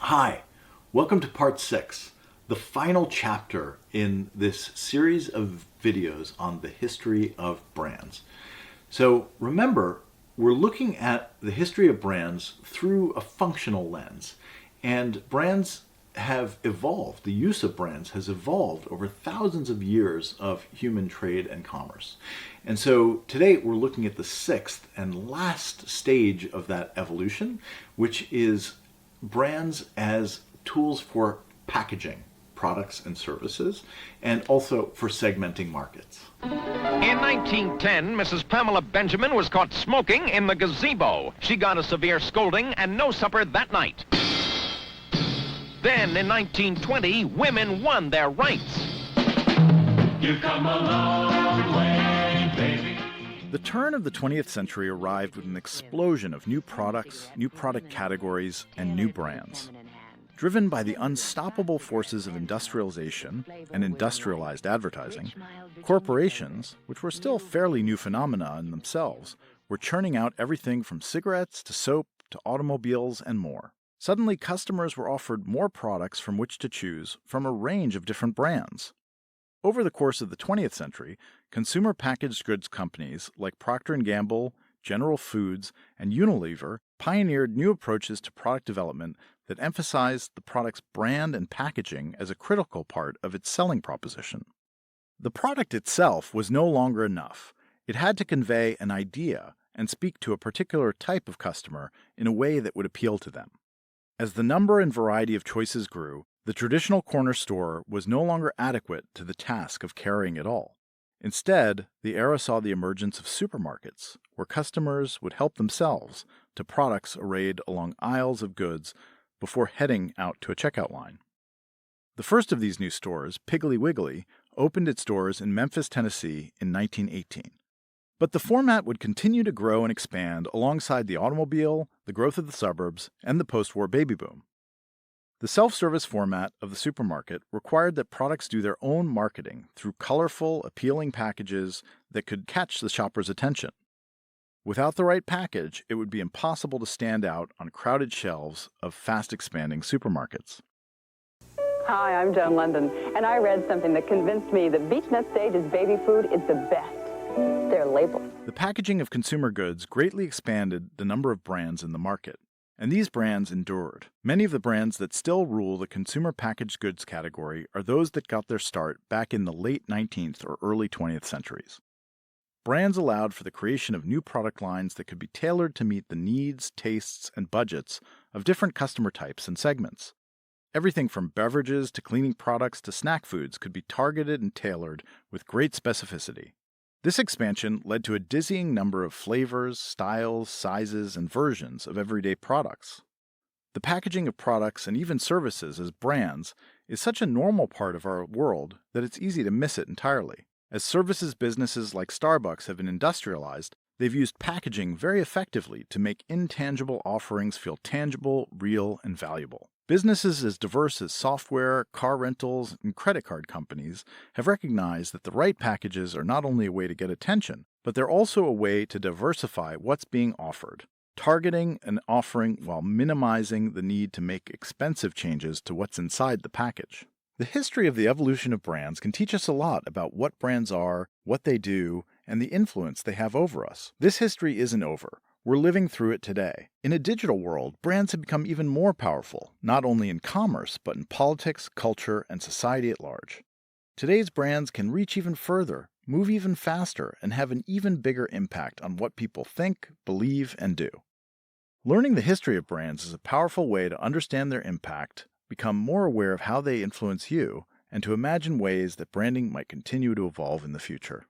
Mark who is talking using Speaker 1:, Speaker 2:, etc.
Speaker 1: Hi, welcome to part 6, the final chapter in this series of videos on the history of brands. So remember, we're looking at the history of brands through a functional lens, and brands have evolved. The use of brands has evolved over thousands of years of human trade and commerce. And so today we're looking at the sixth and last stage of that evolution, which is brands as tools for packaging products and services, and also for segmenting markets.
Speaker 2: In 1910, Mrs. Pamela Benjamin was caught smoking in the gazebo. She got a severe scolding and no supper that night. Then in 1920, women won their rights.
Speaker 3: You've come a long way, baby.
Speaker 4: The turn of the 20th century arrived with an explosion of new products, new product categories, and new brands. Driven by the unstoppable forces of industrialization and industrialized advertising, corporations, which were still fairly new phenomena in themselves, were churning out everything from cigarettes to soap to automobiles and more. Suddenly, customers were offered more products from which to choose from a range of different brands. Over the course of the 20th century, consumer packaged goods companies like Procter & Gamble, General Foods, and Unilever pioneered new approaches to product development that emphasized the product's brand and packaging as a critical part of its selling proposition. The product itself was no longer enough. It had to convey an idea and speak to a particular type of customer in a way that would appeal to them. As the number and variety of choices grew, the traditional corner store was no longer adequate to the task of carrying it all. Instead, the era saw the emergence of supermarkets, where customers would help themselves to products arrayed along aisles of goods before heading out to a checkout line. The first of these new stores, Piggly Wiggly, opened its doors in Memphis, Tennessee in 1918. But the format would continue to grow and expand alongside the automobile, the growth of the suburbs, and the post-war baby boom. The self-service format of the supermarket required that products do their own marketing through colorful, appealing packages that could catch the shopper's attention. Without the right package, it would be impossible to stand out on crowded shelves of fast-expanding supermarkets.
Speaker 5: Hi, I'm Joan London, and I read something that convinced me that Beech-Nut Stage's baby food is the best. Their label.
Speaker 4: The packaging of consumer goods greatly expanded the number of brands in the market, and these brands endured. Many of the brands that still rule the consumer packaged goods category are those that got their start back in the late 19th or early 20th centuries. Brands allowed for the creation of new product lines that could be tailored to meet the needs, tastes, and budgets of different customer types and segments. Everything from beverages to cleaning products to snack foods could be targeted and tailored with great specificity. This expansion led to a dizzying number of flavors, styles, sizes, and versions of everyday products. The packaging of products and even services as brands is such a normal part of our world that it's easy to miss it entirely. As services businesses like Starbucks have been industrialized, they've used packaging very effectively to make intangible offerings feel tangible, real, and valuable. Businesses as diverse as software, car rentals, and credit card companies have recognized that the right packages are not only a way to get attention, but they're also a way to diversify what's being offered, targeting an offering while minimizing the need to make expensive changes to what's inside the package. The history of the evolution of brands can teach us a lot about what brands are, what they do, and the influence they have over us. This history isn't over. We're living through it today. In a digital world, brands have become even more powerful, not only in commerce, but in politics, culture, and society at large. Today's brands can reach even further, move even faster, and have an even bigger impact on what people think, believe, and do. Learning the history of brands is a powerful way to understand their impact, become more aware of how they influence you, and to imagine ways that branding might continue to evolve in the future.